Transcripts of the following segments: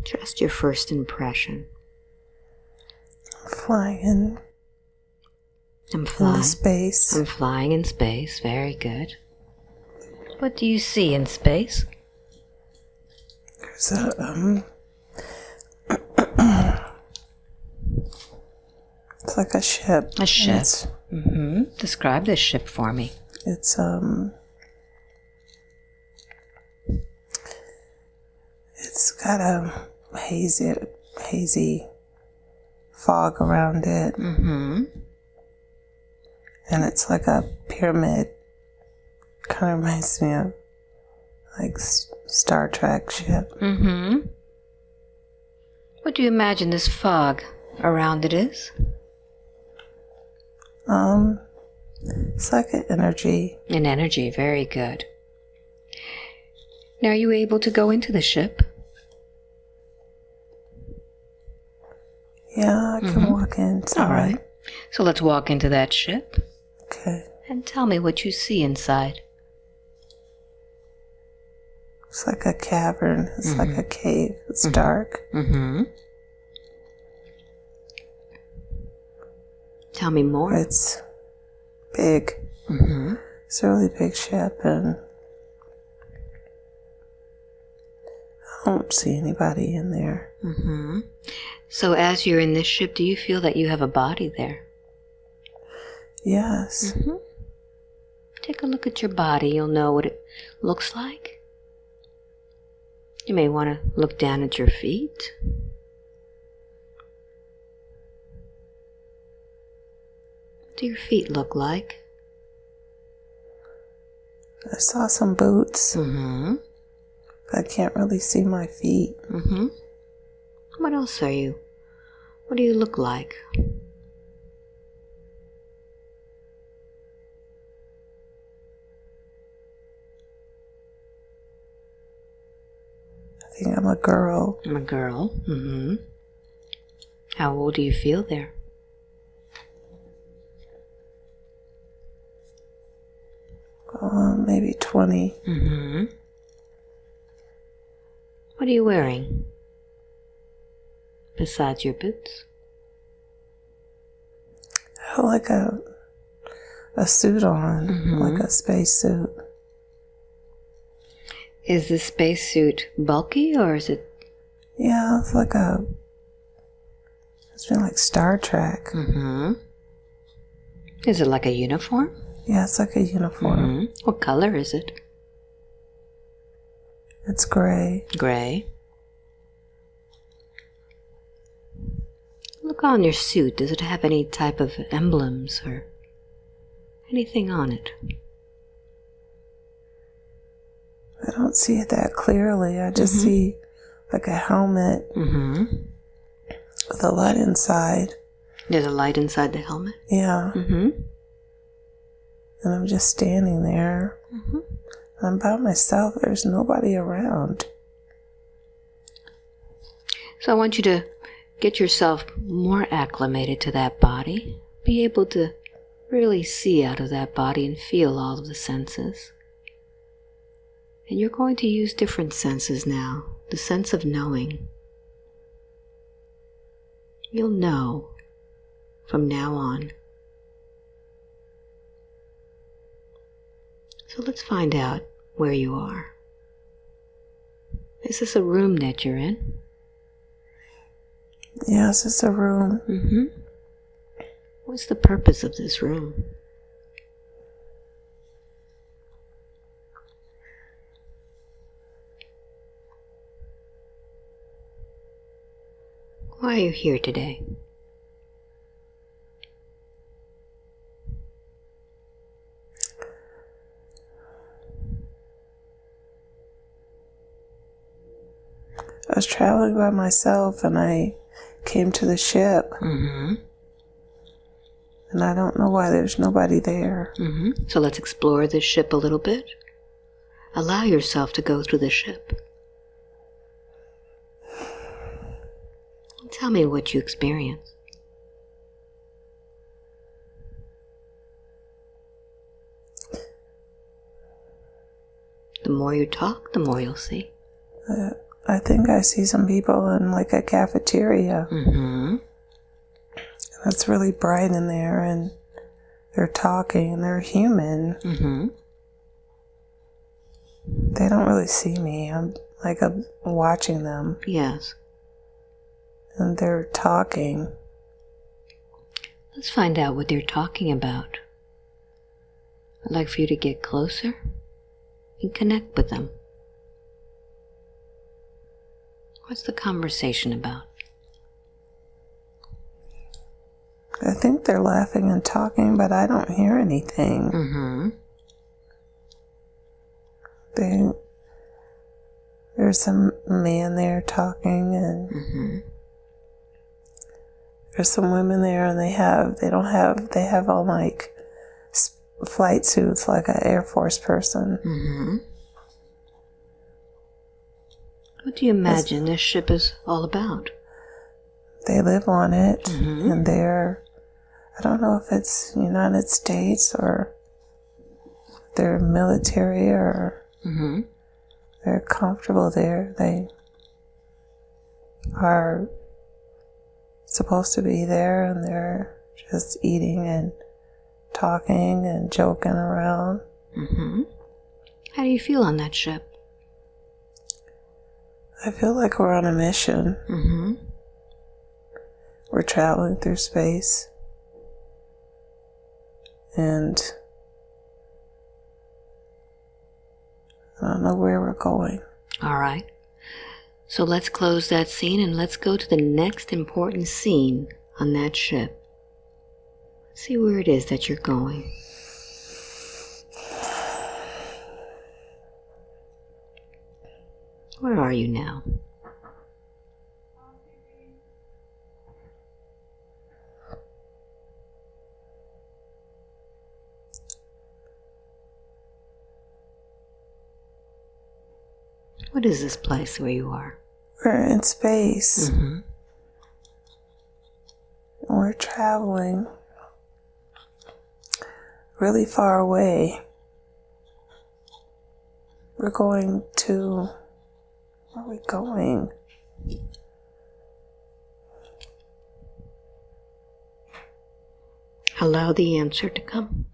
Just your first impression. Flying. I'm flying. In space. I'm flying in space. Very good. What do you see in space? There's a, it's like a ship. A ship. Describe this ship for me. It's got a hazy fog around it. And it's like a pyramid. Kind of reminds me of like Star Trek ship. What do you imagine this fog around it is? It's like an energy. An energy, very good. Now, are you able to go into the ship? Yeah, I can walk inside. All right. So let's walk into that ship. Okay. And tell me what you see inside. It's like a cavern. It's like a cave. It's dark. Tell me more. It's big. It's a really big ship, and I don't see anybody in there. So as you're in this ship, do you feel that you have a body there? Yes. Take a look at your body. You'll know what it looks like. You may want to look down at your feet. What do your feet look like? I saw some boots. But I can't really see my feet. What else are you? What do you look like? I think I'm a girl. I'm a girl. How old do you feel there? Maybe 20. What are you wearing? Besides your boots? I have like a suit on, like a space suit. Is the spacesuit bulky or is it? Yeah, it's been like Star Trek. Is it like a uniform? Yeah, it's like a uniform. What color is it? It's gray. Gray. Look on your suit. Does it have any type of emblems or anything on it? I don't see it that clearly. I just see like a helmet with a light inside. There's a light inside the helmet? Yeah. And I'm just standing there. I'm by myself. There's nobody around. So I want you to get yourself more acclimated to that body. Be able to really see out of that body and feel all of the senses. And you're going to use different senses now. The sense of knowing. You'll know from now on. So let's find out where you are. Is this a room that you're in? Yes, it's a room. What's the purpose of this room? Why are you here today? I was traveling by myself and I came to the ship. And I don't know why there's nobody there. So let's explore this ship a little bit. Allow yourself to go through the ship. Tell me what you experience. The more you talk, the more you'll see. I think I see some people in like a cafeteria. Mm-hmm. It's really bright in there, and they're talking, and they're human. Mm-hmm. They don't really see me. I'm watching them. Yes. And they're talking. Let's find out what they're talking about. I'd like for you to get closer and connect with them. What's the conversation about? I think they're laughing and talking, but I don't hear anything. Mm-hmm. There's some man there talking, and Mm-hmm. there's some women there, and they have all like flight suits like an Air Force person. Mm-hmm. What do you imagine this ship is all about? They live on it, Mm-hmm. and I don't know if it's United States or they're military or Mm-hmm. they're comfortable there. They are supposed to be there, and they're just eating and talking and joking around. Mm-hmm. How do you feel on that ship? I feel like we're on a mission. Mm-hmm. We're traveling through space, and I don't know where we're going. All right. So let's close that scene and let's go to the next important scene on that ship. See where it is that you're going. Where are you now? What is this place where you are? We're in space. Mm-hmm. We're traveling really far away. We're going to... Where are we going? Allow the answer to come.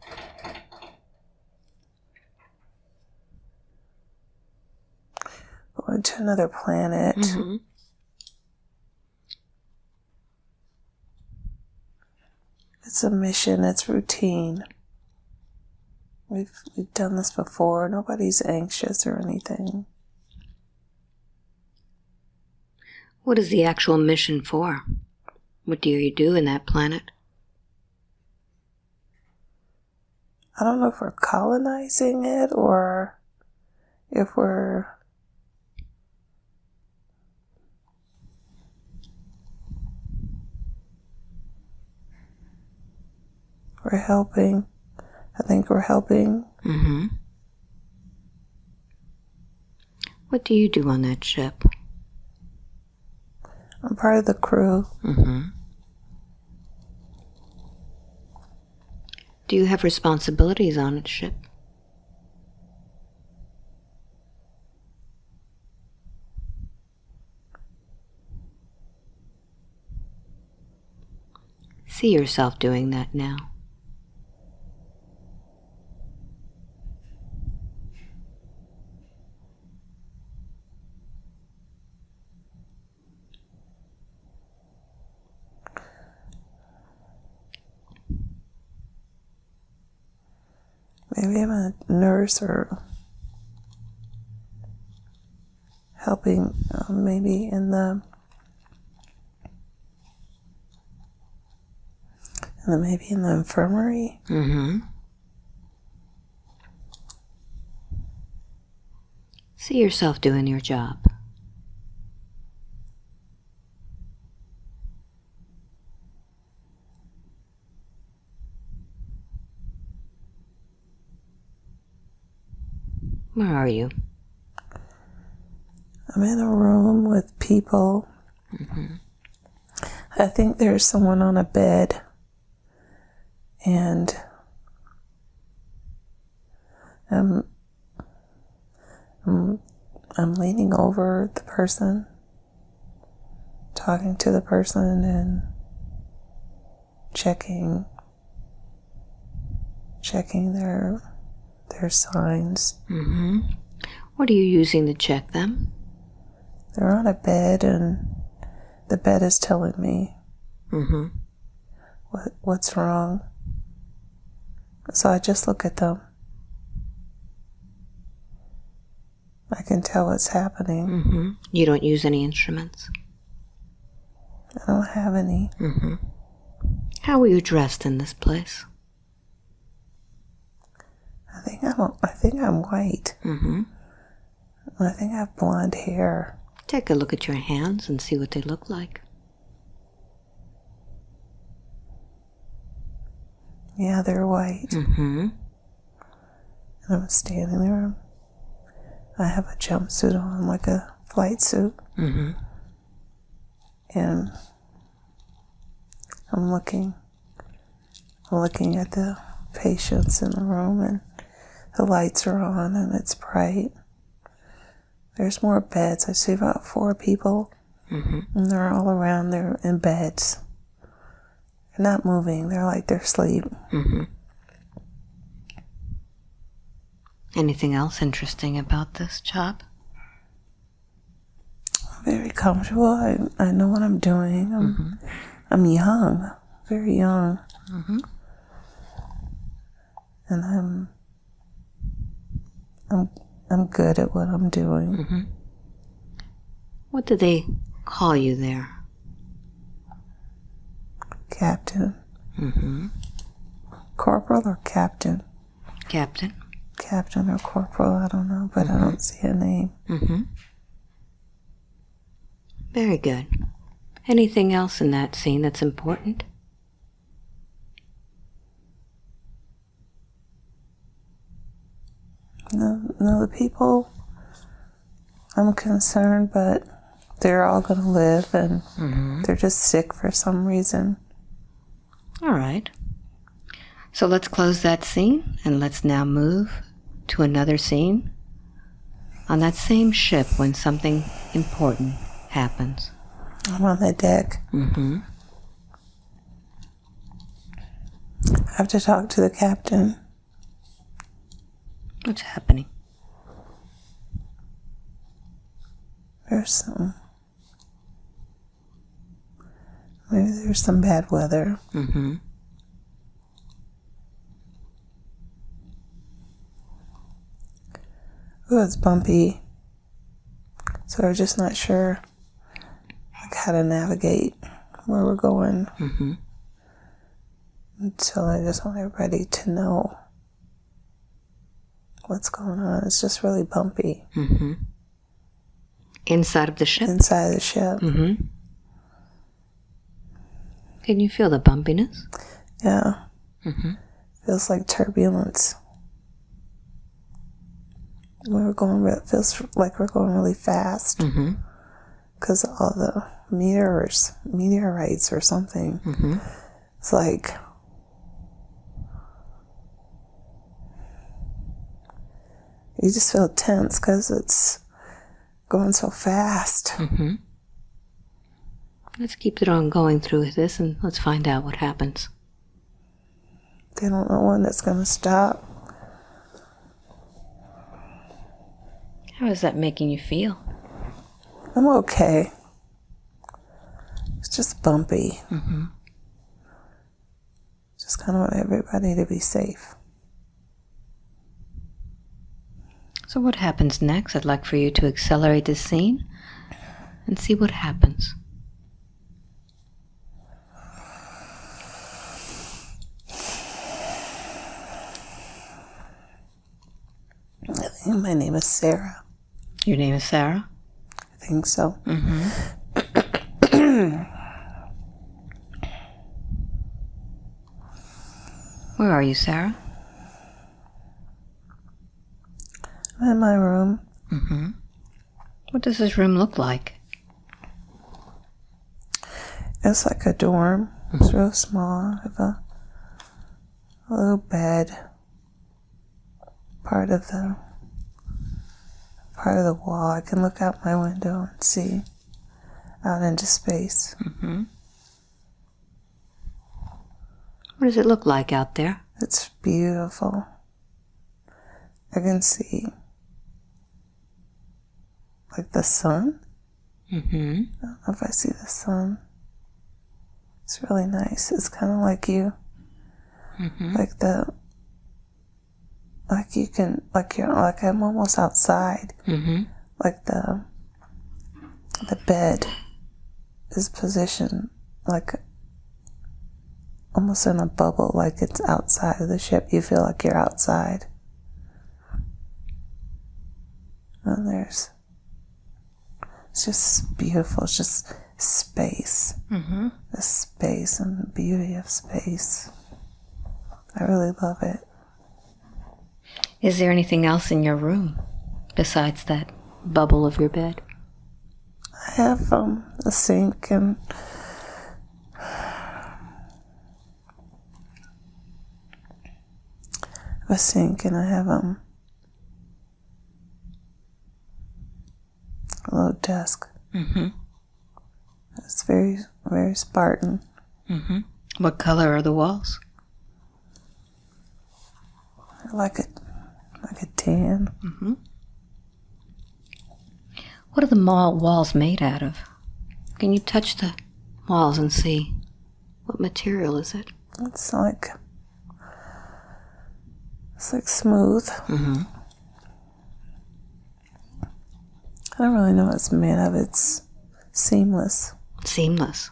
Going to another planet. Mm-hmm. It's a mission. It's routine. We've done this before. Nobody's anxious or anything. What is the actual mission for? What do you do in that planet? I don't know if we're colonizing it or if we're helping. I think we're helping. Mm-hmm. What do you do on that ship? I'm part of the crew. Mm-hmm. Do you have responsibilities on its ship? See yourself doing that now. Maybe I'm a nurse or helping, maybe in the infirmary. Mm-hmm. See yourself doing your job. Where are you? I'm in a room with people. Mm-hmm. I think there's someone on a bed, and I'm I'm leaning over the person, talking to the person and checking their signs. Mm-hmm. What are you using to check them? They're on a bed, and the bed is telling me what's wrong. So I just look at them. I can tell what's happening. Mm-hmm. You don't use any instruments? I don't have any. Mm-hmm. How were you dressed in this place? I think I'm white. Mm-hmm. I think I have blonde hair. Take a look at your hands and see what they look like. Yeah, they're white. Mm-hmm. And I'm standing there. I have a jumpsuit on, like a flight suit. Mm-hmm. And I'm looking at the patients in the room, and the lights are on and it's bright. There's more beds. I see about 4 people, and they're all around. They're in beds. They're not moving. They're like they're asleep. Mm-hmm. Anything else interesting about this job? Very comfortable. I know what I'm doing. I'm young, very young, and I'm good at what I'm doing. Mm-hmm. What do they call you there? Captain. Mm-hmm. Corporal or captain? Captain. Captain or corporal, I don't know, but I don't see a name. Mm-hmm. Very good. Anything else in that scene that's important? No, the people, I'm concerned, but they're all going to live, and they're just sick for some reason. All right. So let's close that scene, and let's now move to another scene on that same ship when something important happens. I'm on the deck. Mm-hmm. I have to talk to the captain. What's happening? Maybe there's some bad weather. Mm-hmm. Oh, it's bumpy. So I'm just not sure how to navigate where we're going. Mm-hmm. So I just want everybody to know what's going on. It's just really bumpy. Mm-hmm. Inside of the ship? Inside the ship. Mm-hmm. Can you feel the bumpiness? Yeah. Mm-hmm. Feels like turbulence. It feels like we're going really fast. Mm-hmm. Because all the meteorites or something. Mm-hmm. It's like you just feel tense because it's going so fast. Mm-hmm. Let's keep it on going through this, and let's find out what happens. They don't know when it's going to stop. How is that making you feel? I'm okay. It's just bumpy. Mm-hmm. Just kind of want everybody to be safe. So what happens next? I'd like for you to accelerate the scene and see what happens. I think my name is Sarah. Your name is Sarah? I think so. Mm-hmm. Where are you, Sarah? I'm in my room. Mm-hmm. What does this room look like? It's like a dorm. It's real small. I have a little bed. Part of part of the wall. I can look out my window and see out into space. Mm-hmm. What does it look like out there? It's beautiful. I can see like the sun. Mm-hmm. I don't know if I see the sun. It's really nice. It's kind of like you, like you can, like you're, like I'm almost outside. Mm-hmm. Like the bed is positioned like almost in a bubble, like it's outside of the ship. You feel like you're outside. And it's just beautiful. It's just space. Mm-hmm. The space and the beauty of space. I really love it. Is there anything else in your room besides that bubble of your bed? I have a sink and I have a little desk. Mm-hmm. It's very, very Spartan. Mm-hmm. What color are the walls? Like a tan. Mm-hmm. What are the walls made out of? Can you touch the walls and see what material is it? It's like smooth. Mm-hmm. I don't really know what it's made of. It's seamless. Seamless.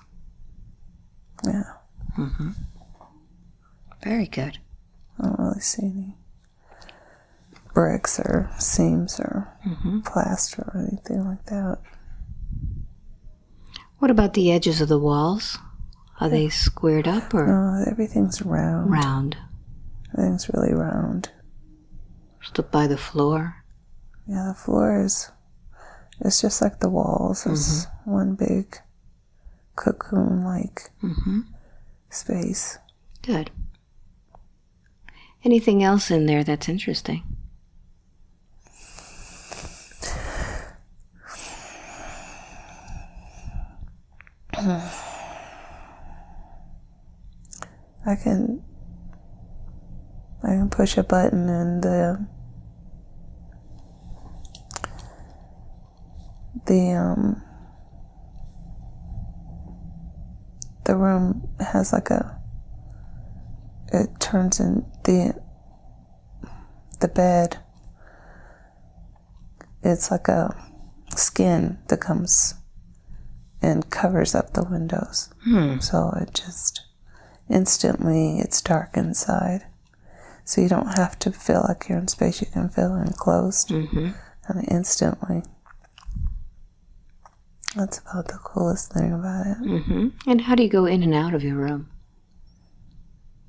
Yeah. Mm-hmm. Very good. I don't really see any bricks or seams or plaster or anything like that. What about the edges of the walls? Are they squared up or? No, everything's round. Round. Everything's really round. Stood by the floor. Yeah, the floor is, it's just like the walls. It's one big cocoon-like space. Good. Anything else in there that's interesting? I can push a button and the room has like it turns in the bed. It's like a skin that comes and covers up the windows. So it just instantly, it's dark inside. So you don't have to feel like you're in space. You can feel enclosed. And instantly. That's about the coolest thing about it. And how do you go in and out of your room?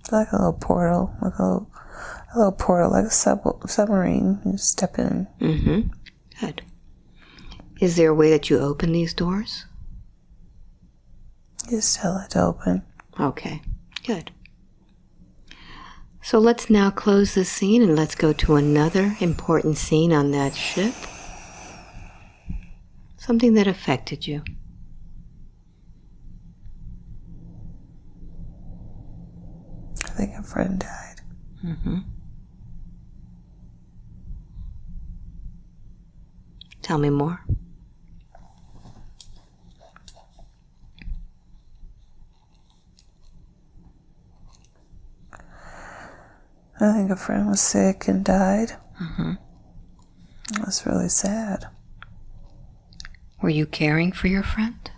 It's like a little portal, like a little portal, like a submarine. You just step in. Good. Is there a way that you open these doors? You just tell it to open. Okay, good. So let's now close this scene and let's go to another important scene on that ship. Something that affected you. I think a friend died. Tell me more. I think a friend was sick and died. It was really sad. Were you caring for your friend?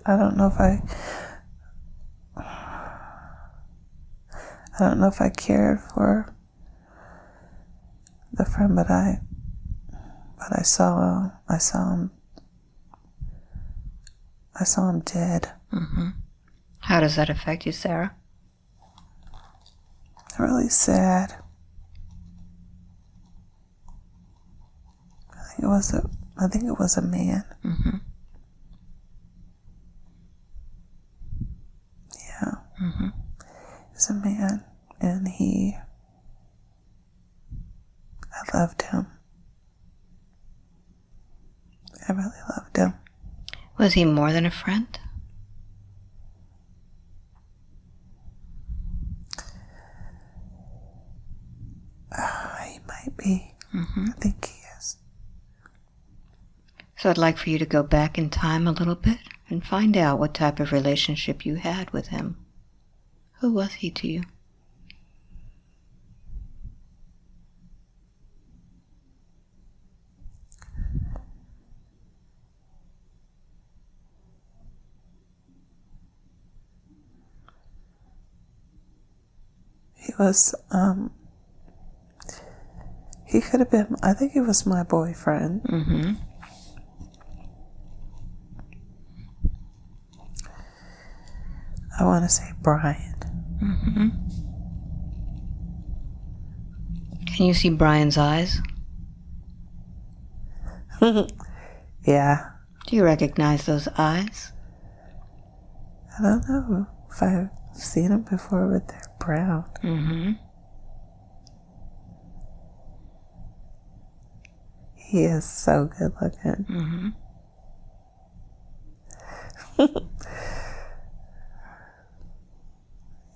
I don't know if I cared for the friend, but I saw him dead. How does that affect you, Sarah? Really sad. I think it was a man. I really loved him. Was he more than a friend? He might be. I think he is. So I'd like for you to go back in time a little bit and find out what type of relationship you had with him. Who was he to you? He was, he could have been, I think he was my boyfriend. I want to say Brian. Can you see Brian's eyes? Yeah. Do you recognize those eyes? I don't know if I've seen him before, but they're brown. He is so good looking.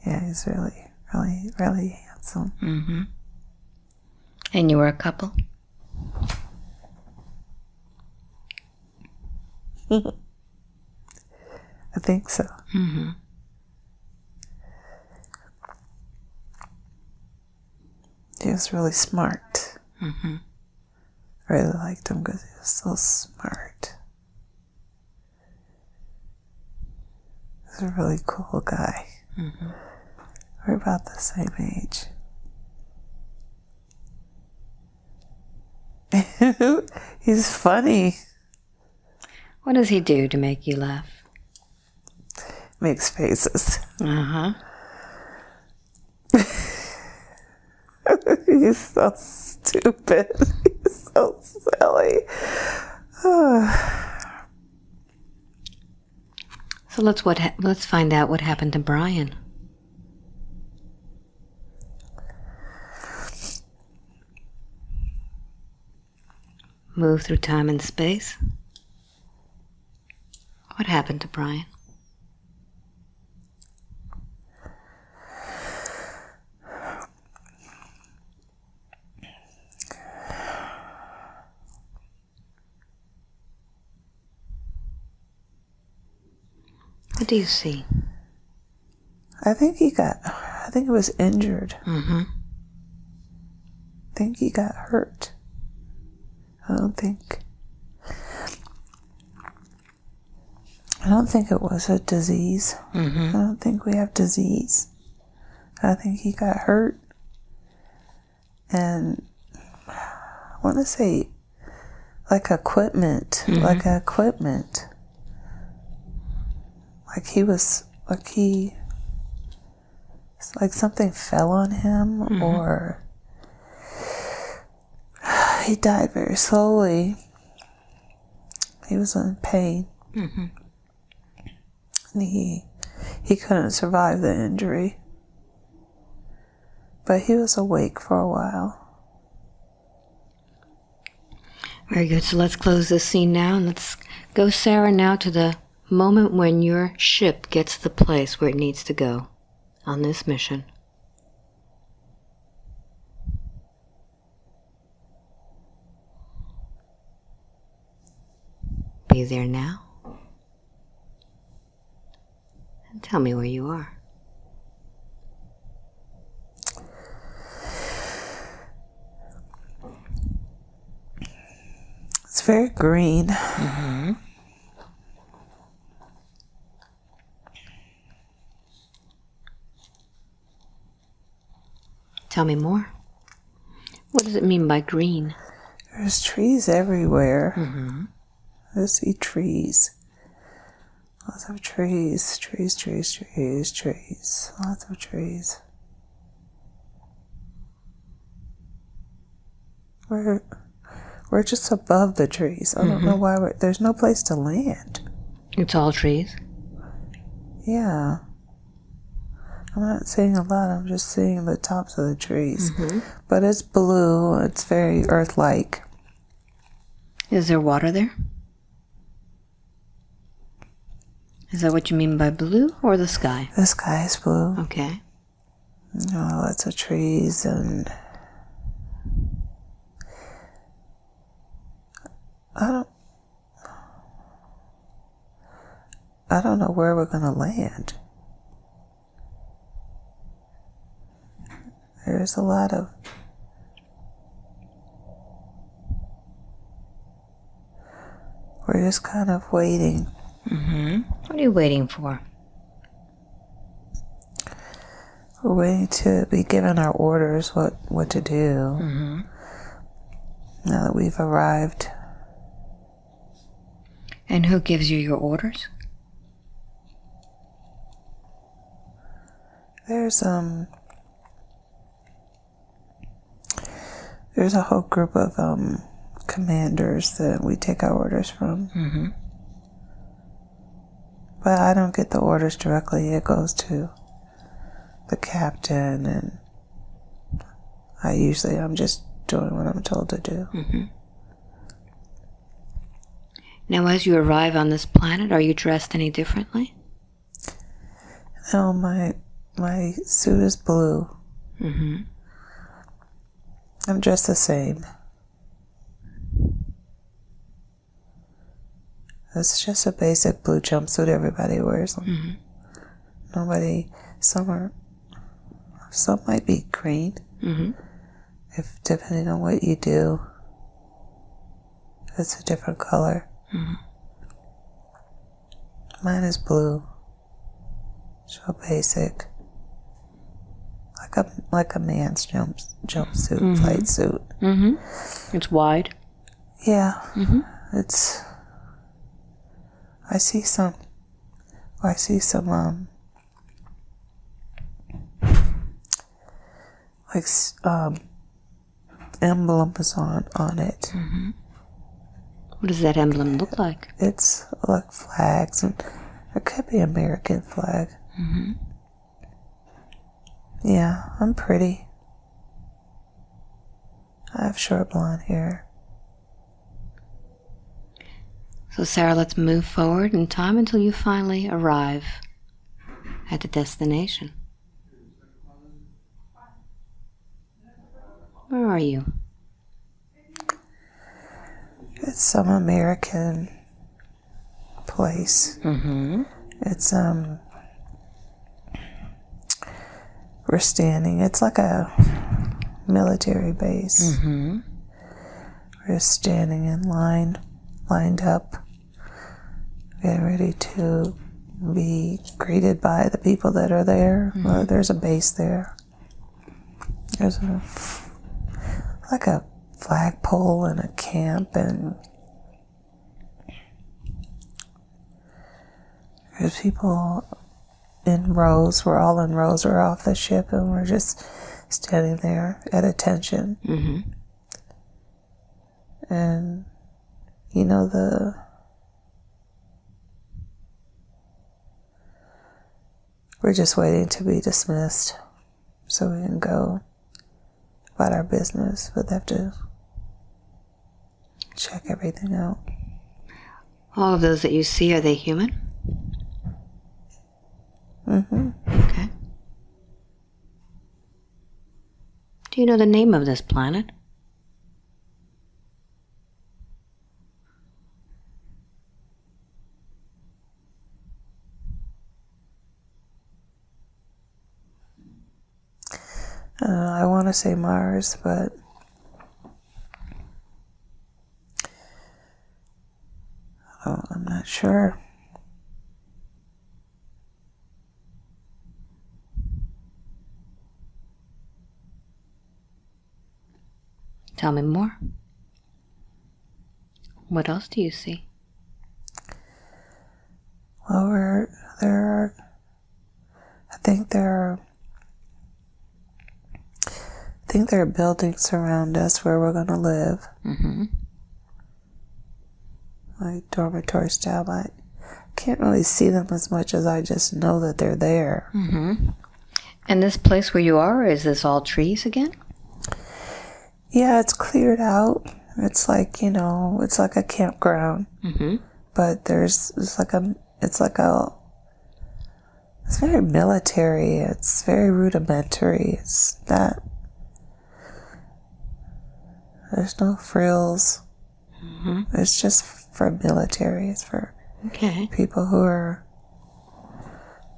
Yeah, he's really, really, really handsome. And you were a couple? I think so. He was really smart. I really liked him because he was so smart. He's a really cool guy. We're about the same age. He's funny. What does he do to make you laugh? Makes faces. He's so stupid. He's so silly. So let's find out what happened to Brian. Move through time and space. What happened to Brian? What do you see? I think he was injured. I think he got hurt. I don't think it was a disease. I don't think we have disease. I think he got hurt. And I want to say like equipment. Like something fell on him or he died very slowly. He was in pain. And he couldn't survive the injury. But he was awake for a while. Very good. So let's close this scene now and let's go, Sarah, now to the moment when your ship gets to the place where it needs to go on this mission. Be there now. And tell me where you are. It's very green. Tell me more. What does it mean by green? There's trees everywhere. I see trees. Lots of trees. Trees. Lots of trees. We're just above the trees. I don't know why there's no place to land. It's all trees? Yeah. I'm not seeing a lot. I'm just seeing the tops of the trees. But it's blue. It's very Earth-like. Is there water there? Is that what you mean by blue or the sky? The sky is blue. Okay. Lots of trees and I don't know where we're going to land. There's a lot of we're just kind of waiting. What are you waiting for? We're waiting to be given our orders what to do. Now that we've arrived. And who gives you your orders? There's a whole group of commanders that we take our orders from. But I don't get the orders directly. It goes to the captain, and I'm just doing what I'm told to do. Now, as you arrive on this planet, are you dressed any differently? No, my suit is blue. I'm dressed the same. It's just a basic blue jumpsuit everybody wears. Some might be green, if depending on what you do. It's a different color. Mine is blue. So basic. Like a man's jumpsuit, flight suit. It's wide. Yeah. It's I see some emblems on it. What does that emblem look like? It's like flags, and it could be American flag. Yeah, I'm pretty. I have short blonde hair. So, Sarah, let's move forward in time until you finally arrive at the destination. Where are you? It's some American place. It's we're standing. It's like a military base. We're standing in line, lined up, getting ready to be greeted by the people that are there. Well, there's a base there. There's like a flagpole and a camp, and there's people in rows. We're all in rows. We're off the ship, and we're just standing there at attention. And we're just waiting to be dismissed so we can go about our business, but they have to check everything out. All of those that you see, are they human? Okay. Do you know the name of this planet? I want to say Mars, but I'm not sure. Tell me more. What else do you see? Well, I think there are buildings around us where we're going to live. Like dormitory style. I can't really see them as much as I just know that they're there. And this place where you are, is this all trees again? Yeah, it's cleared out. It's like, it's like a campground. But it's like a It's very military. It's very rudimentary. It's not... There's no frills. It's just for military. It's for people who are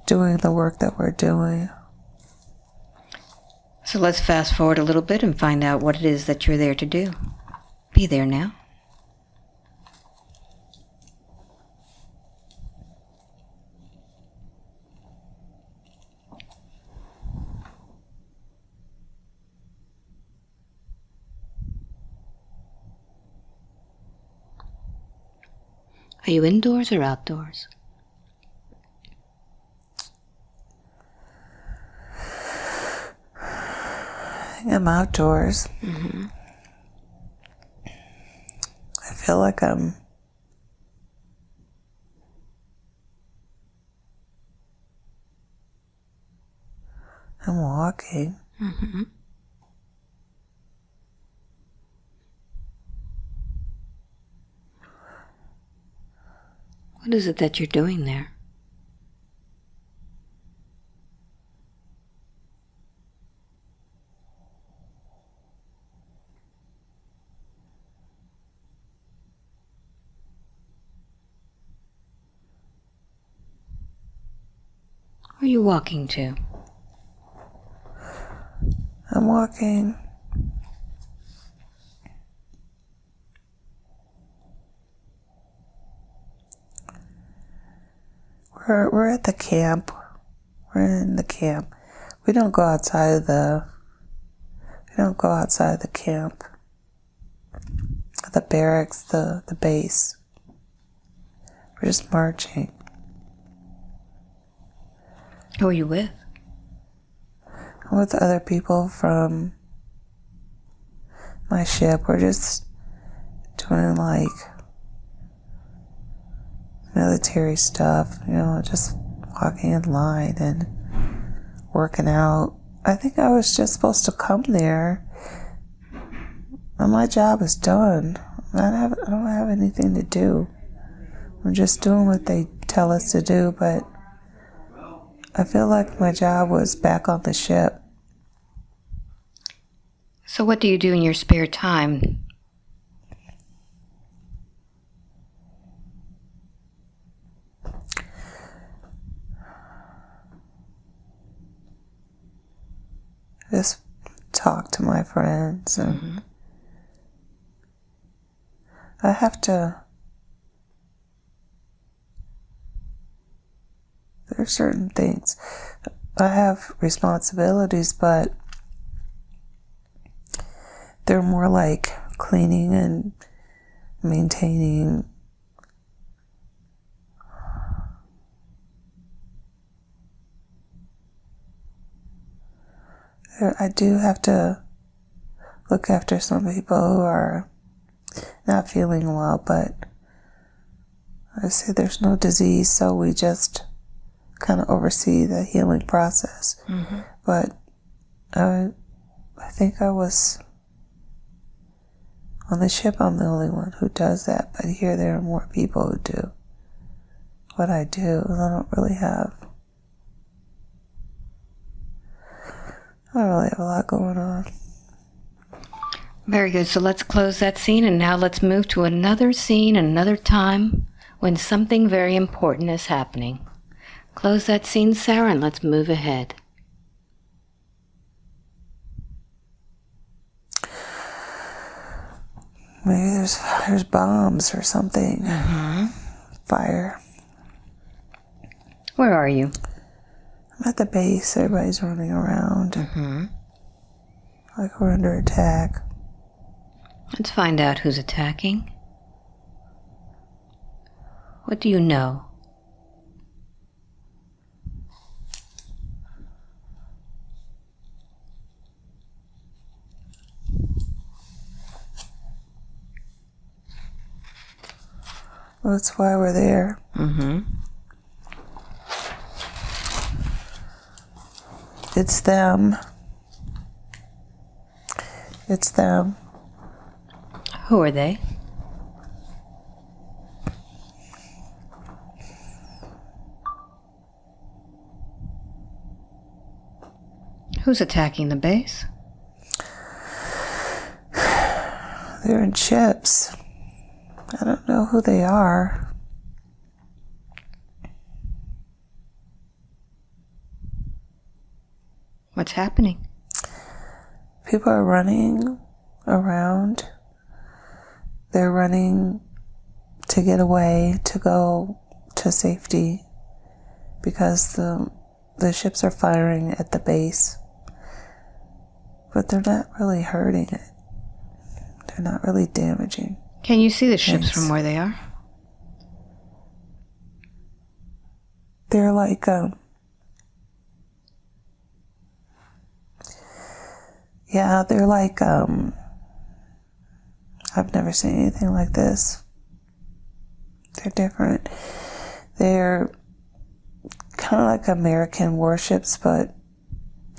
doing the work that we're doing. So let's fast forward a little bit and find out what it is that you're there to do. Be there now. Are you indoors or outdoors? I'm outdoors. I feel like I'm walking. What is it that you're doing there? Where are you walking to? I'm walking. We're at the camp. We're in the camp. We don't go outside the camp. The barracks, the base. We're just marching. Who are you with? I'm with other people from my ship. We're just doing like military stuff, just walking in line and working out. I think I was just supposed to come there, and my job is done. I don't have anything to do. I'm just doing what they tell us to do, but I feel like my job was back on the ship. So what do you do in your spare time? Just talk to my friends, and I have to... There are certain things. I have responsibilities, but they're more like cleaning and maintaining. I do have to look after some people who are not feeling well, but I say there's no disease, so we just kind of oversee the healing process. But I think I was on the ship. I'm the only one who does that, but here there are more people who do what I do. I don't really have a lot going on. Very good. So let's close that scene, and now let's move to another scene, another time when something very important is happening. Close that scene, Sarah, and let's move ahead. Maybe there's bombs or something. Fire. Where are you? I'm at the base. Everybody's running around. Like we're under attack. Let's find out who's attacking. What do you know? Well, that's why we're there. It's them. It's them. Who are they? Who's attacking the base? They're in ships. I don't know who they are. What's happening? People are running around. They're running to get away, to go to safety, because the ships are firing at the base. But they're not really hurting it. They're not really damaging. Can you see the ships from where they are? They're like, yeah, they're like, I've never seen anything like this. They're different. They're kind of like American warships, but,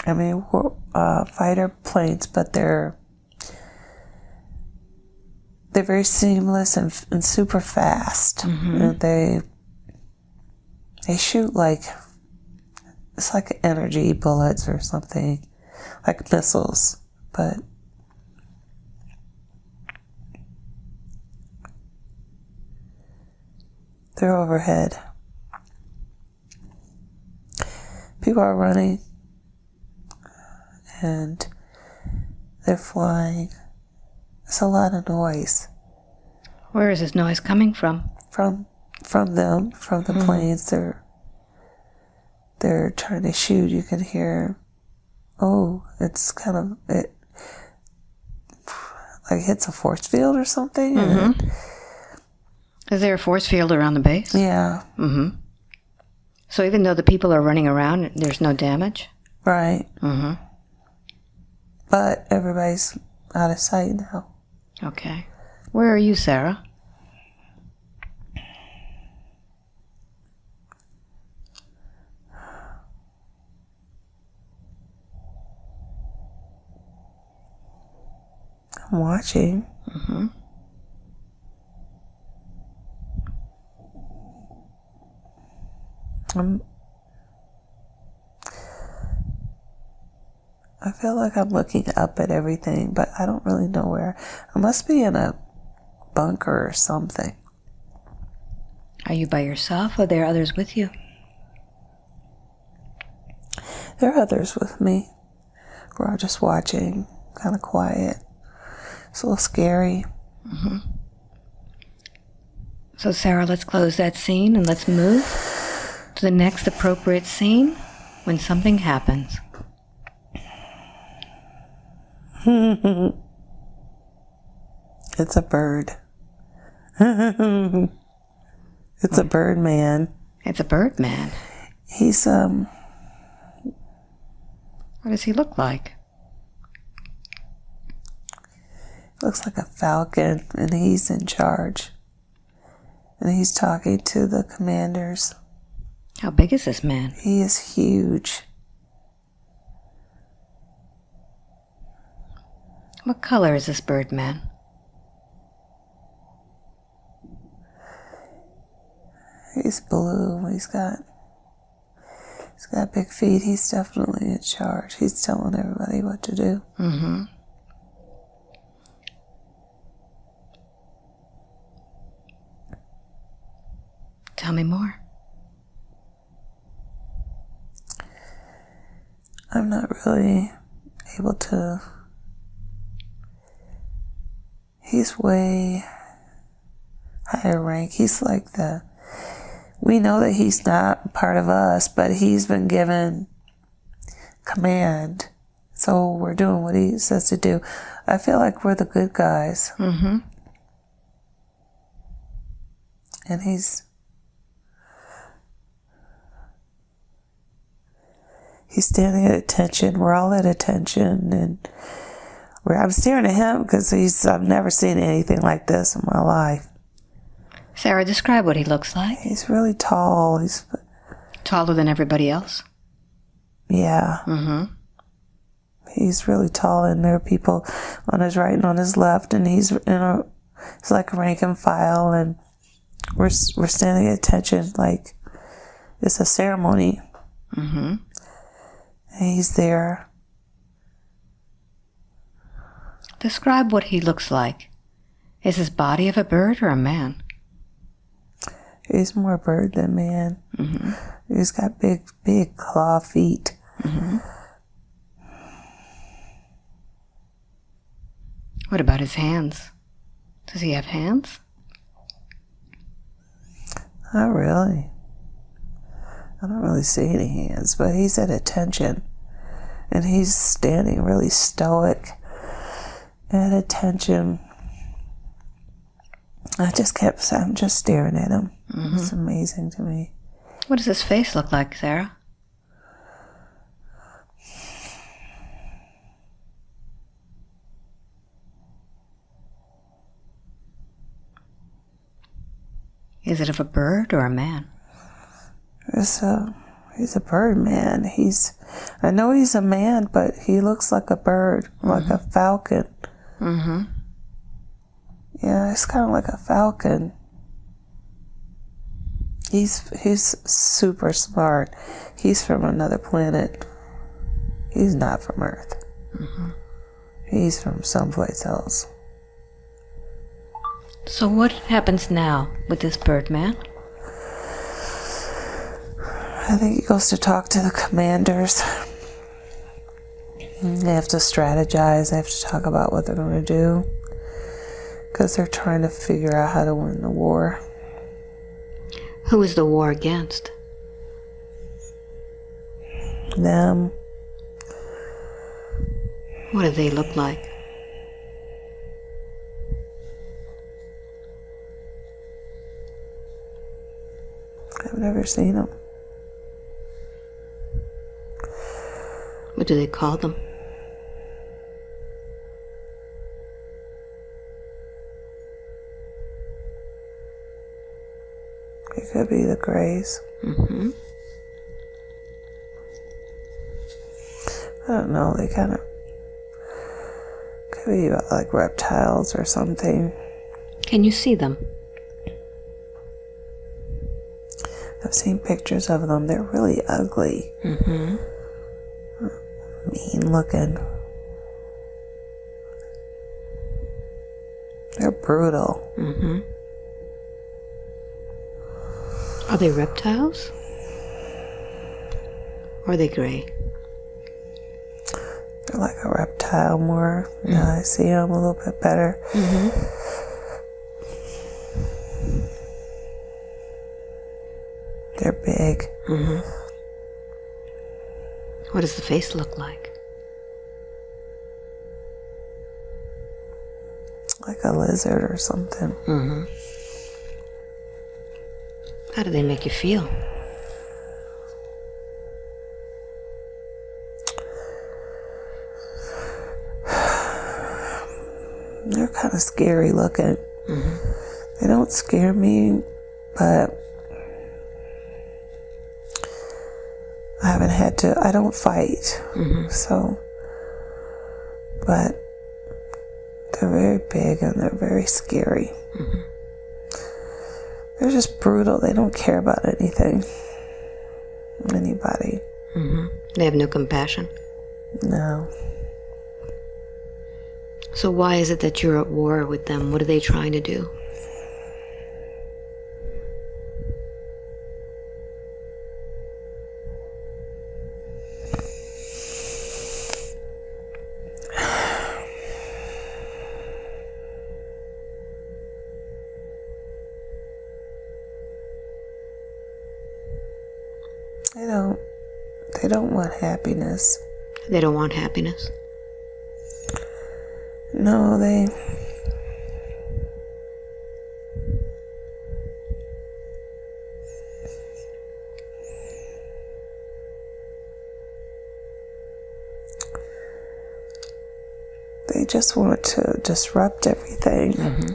I mean, fighter planes, but they're very seamless and super fast. Mm-hmm. And they shoot like, it's like energy bullets or something, like missiles, but they're overhead. People are running and they're flying. It's a lot of noise. Where is this noise coming from? From them, from the planes. They're trying to shoot. You can hear, it's kind of, it like hits a force field or something. Mm-hmm. Is there a force field around the base? Yeah. Mm-hmm. So even though the people are running around, there's no damage? Right. Mm-hmm. But everybody's out of sight now. Okay. Where are you, Sarah? I'm watching. Mm-hmm. I feel like I'm looking up at everything, but I don't really know where. I must be in a bunker or something. Are you by yourself or are there others with you? There are others with me. We're all just watching, kind of quiet. It's a little scary. Mm-hmm. So, Sarah, let's close that scene and let's move to the next appropriate scene when something happens. It's a bird. It's a bird man. It's a bird man. He's, What does he look like? looks like a falcon, and he's in charge. And he's talking to the commanders. How big is this man? He is huge. What color is this bird man? He's blue. He's got big feet. He's definitely in charge. He's telling everybody what to do. Mm-hmm. Tell me more. I'm not really able to. He's way higher rank. He's like we know that he's not part of us, but he's been given command. So we're doing what he says to do. I feel like we're the good guys. Mm-hmm. And he's standing at attention. We're all at attention, and I'm staring at him because I've never seen anything like this in my life. Sarah, describe what he looks like. He's really tall. He's taller than everybody else. Yeah. Mm-hmm. He's really tall, and there are people on his right and on his left, and he's like rank and file, and we're standing at attention like it's a ceremony. Mm-hmm. And he's there, Describe what he looks like. Is his body of a bird or a man? He's more bird than man. Mm-hmm. He's got big claw feet. Mm-hmm. What about his hands? Does he have hands? Not really. I don't really see any hands, but he's at attention. And he's standing really stoic at attention. I'm just staring at him. Mm-hmm. It's amazing to me. What does his face look like, Sarah? Is it of a bird or a man? He's a bird man. I know he's a man, but he looks like a bird, like a falcon. Mm-hmm. Yeah, he's kind of like a falcon. He's super smart. He's from another planet. He's not from Earth. Mm-hmm. He's from someplace else. So what happens now with this bird man? I think he goes to talk to the commanders. They have to strategize. They have to talk about what they're going to do. Because they're trying to figure out how to win the war. Who is the war against? Them. What do they look like? I've never seen them. What do they call them? It could be the Greys. Mm-hmm. I don't know. They kind of could be like reptiles or something. Can you see them? I've seen pictures of them. They're really ugly. Mm-hmm. Mean looking. They're brutal. Mm-hmm. Are they reptiles? Or are they gray? They're like a reptile more. Now I see them a little bit better. Mm-hmm. They're big. Mm-hmm. What does the face look like? Like a lizard or something. Mm-hmm. How do they make you feel? They're kind of scary looking. Mm-hmm. They don't scare me, but I don't fight. Mm-hmm. So, but they're very big and they're very scary. Mm-hmm. They're just brutal. They don't care about anything. Anybody. Mm-hmm. They have no compassion. No. So why is it that you're at war with them? What are they trying to do? They don't want happiness. They don't want happiness. No, they just want to disrupt everything. Mm-hmm.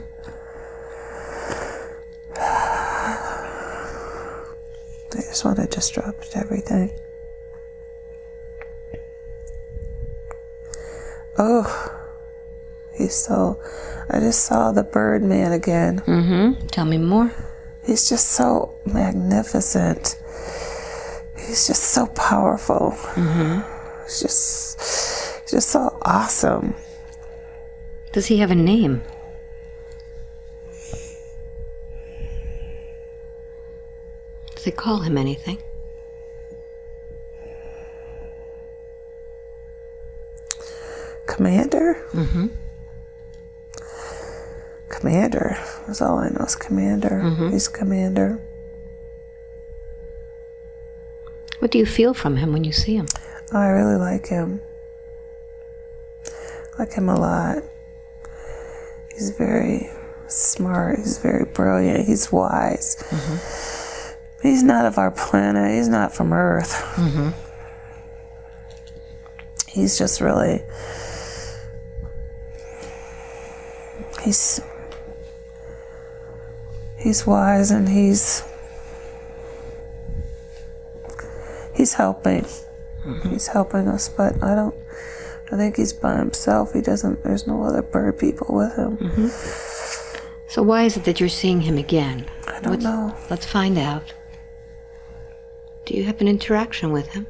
They just want to disrupt everything. Oh, I just saw the bird man again. Mm-hmm. Tell me more. He's just so magnificent. He's just so powerful. Mm-hmm. He's just so awesome. Does he have a name? Does they call him anything? Commander? Mm-hmm. Commander. That's all I know is Commander. Mm-hmm. He's Commander. What do you feel from him when you see him? Oh, I really like him. Like him a lot. He's very smart. He's very brilliant. He's wise. Mm-hmm. He's not of our planet. He's not from Earth. Mm-hmm. He's just really... He's wise, and he's helping. Mm-hmm. He's helping us, but I think he's by himself. There's no other bird people with him. Mm-hmm. So why is it that you're seeing him again? I don't know. Let's find out. Do you have an interaction with him?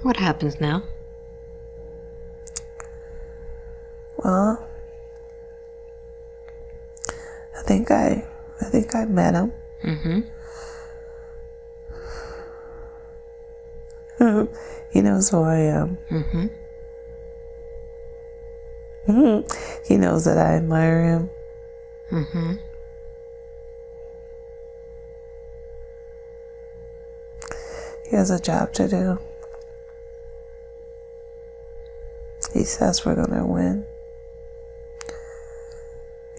What happens now? Well, I think I met him. Mm-hmm. He knows who I am. Mm-hmm. He knows that I admire him. Mm-hmm. He has a job to do. He says we're gonna win.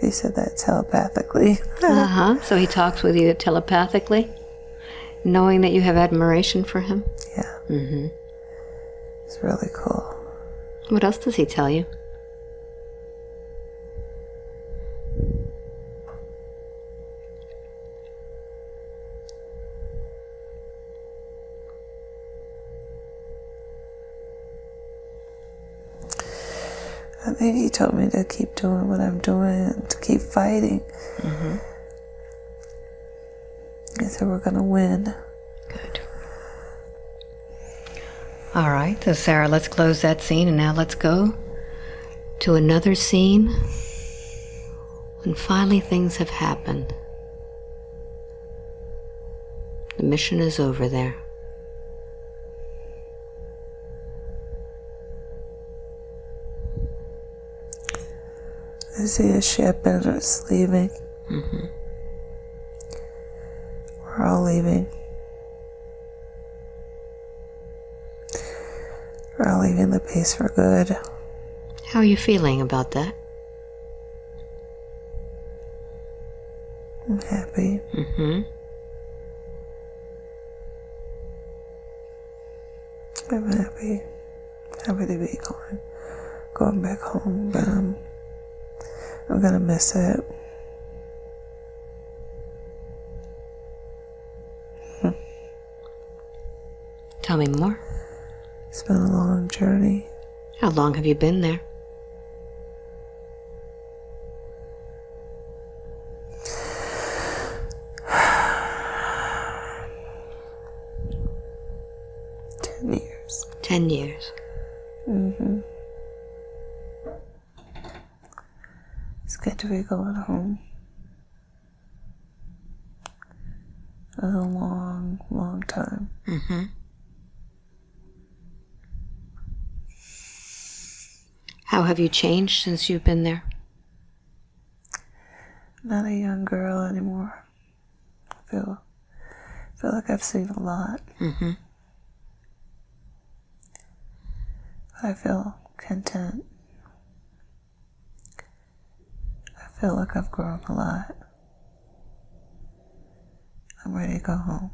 He said that telepathically. Uh-huh. So he talks with you telepathically, knowing that you have admiration for him? Yeah. Mm-hmm. It's really cool. What else does he tell you? I think he told me to keep doing what I'm doing, to keep fighting. Mm-hmm. He said we're gonna win. Good. All right, so Sarah, let's close that scene, and now let's go to another scene when finally things have happened. The mission is over there. I see a ship and it's leaving. Mm-hmm. We're all leaving. We're all leaving the base for good. How are you feeling about that? I'm happy. Mm-hmm. I'm happy. Happy to be going back home, but I'm gonna miss it. Tell me more. It's been a long journey. How long have you been there? Years. 10 years. Mm-hmm. It's good to be going home. A long, long time. Mm-hmm. How have you changed since you've been there? Not a young girl anymore. I feel like I've seen a lot. Mm-hmm. I feel content. I feel like I've grown a lot. I'm ready to go home.